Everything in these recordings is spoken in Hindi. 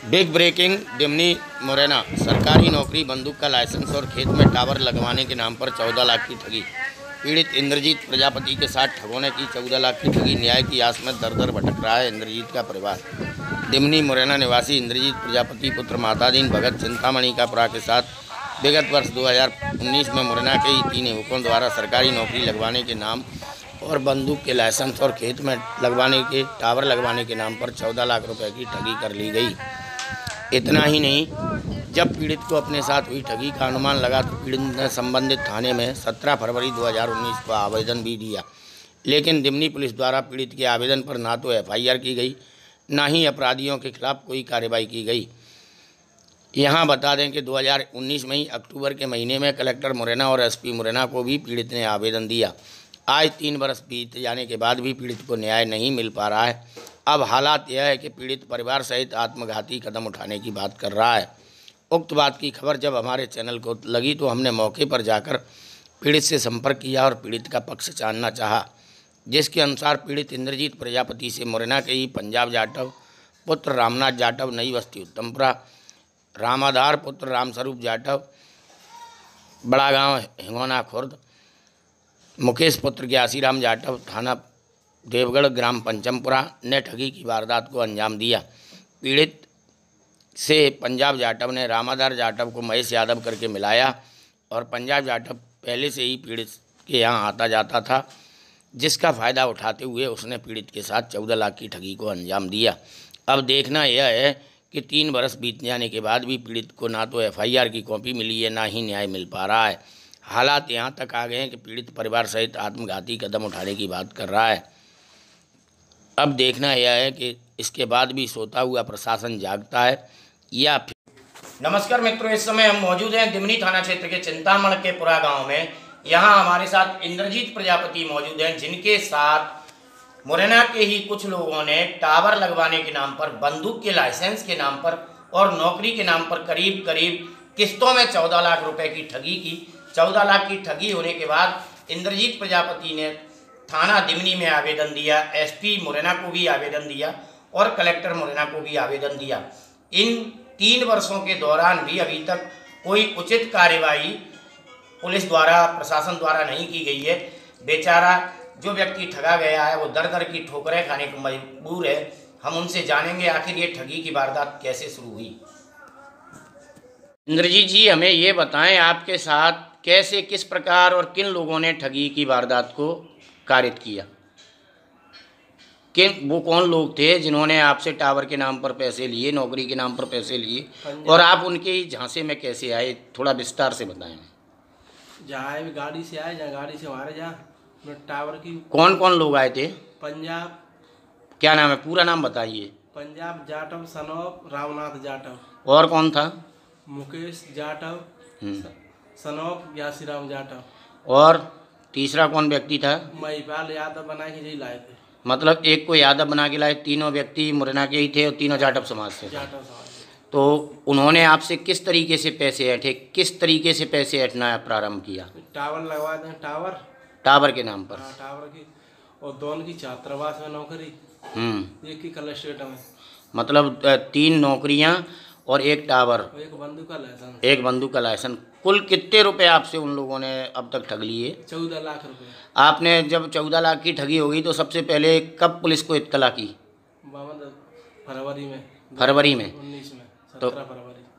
Big breaking Dimni Morena. सरकारी नौकरी, बंदूक का लाइसेंस और खेत में टावर लगवाने के नाम पर 14 लाख की ठगी। पीड़ित इंद्रजीत प्रजापति के साथ ठगों ने की 14 लाख की ठगी। न्याय की आस में दर दर भटक रहा है इंद्रजीत का परिवार। दिमनी मुरैना निवासी इंद्रजीत प्रजापति पुत्र मातादीन भगत चिंतामणि का पुरा के साथ विगत वर्ष 2019 में मुरैना के ही 3 युवकों द्वारा सरकारी नौकरी लगवाने के नाम और बंदूक के लाइसेंस और खेत में लगवाने के टावर लगवाने के नाम पर 14 लाख रुपए की ठगी कर ली गई। इतना ही नहीं, जब पीड़ित को अपने साथ हुई ठगी का अनुमान लगा तो पीड़ित ने संबंधित थाने में 17 फरवरी 2019 को आवेदन भी दिया, लेकिन दिमनी पुलिस द्वारा पीड़ित के आवेदन पर ना तो एफआईआर की गई, ना ही अपराधियों के खिलाफ कोई कार्रवाई की गई। यहाँ बता दें कि 2019 में ही अक्टूबर के महीने में कलेक्टर मुरैना और एसपी मुरैना को भी पीड़ित ने आवेदन दिया। आज 3 वर्ष बीत जाने के बाद भी पीड़ित को न्याय नहीं मिल पा रहा है। अब हालात यह है कि पीड़ित परिवार सहित आत्मघाती कदम उठाने की बात कर रहा है। उक्त बात की खबर जब हमारे चैनल को लगी तो हमने मौके पर जाकर पीड़ित से संपर्क किया और पीड़ित का पक्ष जानना चाहा, जिसके अनुसार पीड़ित इंद्रजीत प्रजापति से मुरैना के ही पंजाब जाटव पुत्र रामनाथ जाटव, नई बस्ती उत्तमपुरा, रामाधार पुत्र रामस्वरूप जाटव, बड़ा गांव हिंगोना खुर्द, मुकेश पुत्र ज्ञासीराम जाटव, थाना देवगढ़, ग्राम पंचमपुरा ने ठगी की वारदात को अंजाम दिया। पीड़ित से पंजाब जाटव ने रामाधार जाटव को महेश यादव करके मिलाया और पंजाब जाटव पहले से ही पीड़ित के यहाँ आता जाता था, जिसका फ़ायदा उठाते हुए उसने पीड़ित के साथ 14 लाख की ठगी को अंजाम दिया। अब देखना यह है कि 3 वर्ष बीत जाने के बाद भी पीड़ित को ना तो एफआईआर की कॉपी मिली है, ना ही न्याय मिल पा रहा है। हालात यहाँ तक आ गए हैं कि पीड़ित परिवार सहित आत्मघाती कदम उठाने की बात कर रहा है। अब देखना यह है कि इसके बाद भी सोता हुआ प्रशासन जागता है या फिर। नमस्कार मित्रों, इस समय हम मौजूद हैं दिमनी थाना क्षेत्र के चिंतामणि के पुरा गांव में। यहाँ हमारे साथ इंद्रजीत प्रजापति मौजूद हैं, जिनके साथ मुरैना के ही कुछ लोगों ने टावर लगवाने के नाम पर, बंदूक के लाइसेंस के नाम पर और नौकरी के नाम पर करीब करीब किस्तों में 14 लाख रुपए की ठगी की। 14 लाख की ठगी होने के बाद इंद्रजीत प्रजापति ने थाना दिमनी में आवेदन दिया, एसपी मुरैना को भी आवेदन दिया और कलेक्टर मुरैना को भी आवेदन दिया। इन 3 वर्षों के दौरान भी अभी तक कोई उचित कार्यवाही पुलिस द्वारा, प्रशासन द्वारा नहीं की गई है। बेचारा जो व्यक्ति ठगा गया है वो दर दर की ठोकरें खाने को मजबूर है। हम उनसे जानेंगे आखिर ये ठगी की वारदात कैसे शुरू हुई। इंद्रजीत जी, हमें ये बताएं, आपके साथ कैसे, किस प्रकार और किन लोगों ने ठगी की वारदात को कारित किया? वो कौन लोग थे जिन्होंने आपसे टावर के नाम पर पैसे लिए, नौकरी के नाम पर पैसे लिए, और आप उनके ही झांसे में कैसे आए? थोड़ा विस्तार से बताएं। जहाँ भी गाड़ी से आए, जहाँ गाड़ी से हमारे जहाँ टावर की। कौन कौन लोग आए थे? पंजाब, क्या नाम है, पूरा नाम बताइए। पंजाब जाटव सनोप रामनाथ जाटव। और कौन था? मुकेश जाटव सनोप ज्ञासीराम जाटव। और तीसरा कौन व्यक्ति था? महिपाल यादव बना के यही लाए थे। मतलब एक को यादव बना के लाए। तीनों व्यक्ति मुरैना के ही थे और तीनों जाटव समाज से। जाटव समाज। तो उन्होंने आपसे किस तरीके से पैसे ऐंठे, किस तरीके से पैसे ऐंठना प्रारंभ किया? टावर लगवा दें, टावर के नाम पर। टावर की, और दोनों की छात्रावास में नौकरी, एक की कलेक्ट्रेट में। मतलब 3 नौकरियां और एक टावर, एक बंदूक का लाइसेंस। कुल कितने रुपए आपसे उन लोगों ने अब तक ठग लिए? 14 लाख रुपए। आपने जब 14 लाख की ठगी हो गई तो सबसे पहले कब पुलिस को इत्तला की? फरवरी में 19 में। तो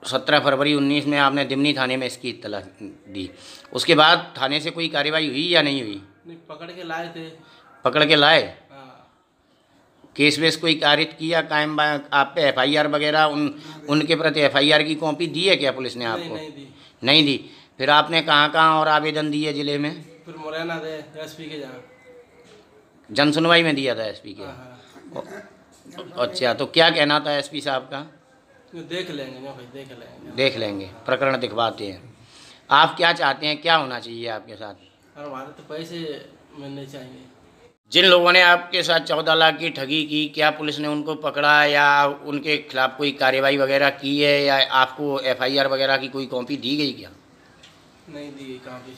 17 फरवरी 19 में आपने दिमनी थाने में इसकी इत्तला दी। उसके बाद थाने से कोई कार्रवाई हुई या नहीं हुई? नहीं, पकड़ के लाए थे। पकड़ के लाए? हाँ। केस वेस कोई कारित किया, कायम आप पे एफआईआर वगैरह, उनके प्रति एफआईआर की कॉपी दी है क्या पुलिस ने आपको? नहीं दी। फिर आपने कहाँ और आवेदन दिए जिले में? फिर मुरैना दे एसपी के जहाँ जन सुनवाई में दिया था एसपी के। अच्छा, तो क्या कहना था एसपी साहब का? देख लेंगे। देख लेंगे, प्रकरण दिखवाते हैं। आप क्या चाहते हैं, क्या होना चाहिए आपके साथ? हमारे तो पैसे मिलने चाहिए। जिन लोगों ने आपके साथ 14 लाख की ठगी की, क्या पुलिस ने उनको पकड़ा या उनके खिलाफ कोई कार्रवाई वगैरह की है, या आपको एफआईआर वगैरह की कोई कॉपी दी गई क्या? नहीं दी गई कॉपी।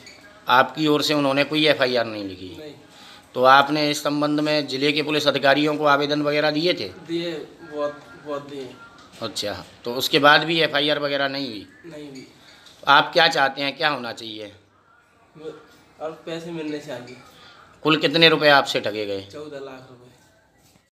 आपकी ओर से उन्होंने कोई एफआईआर नहीं लिखी? नहीं। तो आपने इस संबंध में जिले के पुलिस अधिकारियों को आवेदन वगैरह दिए थे? दिए, बहुत दिए। अच्छा, तो उसके बाद भी एफआईआर वगैरह नहीं हुई? नहीं भी। आप क्या चाहते हैं, क्या होना चाहिए? और पैसे मिलने चाहिए। कुल कितने रुपए आपसे ठगे गए? 14 लाख रुपए।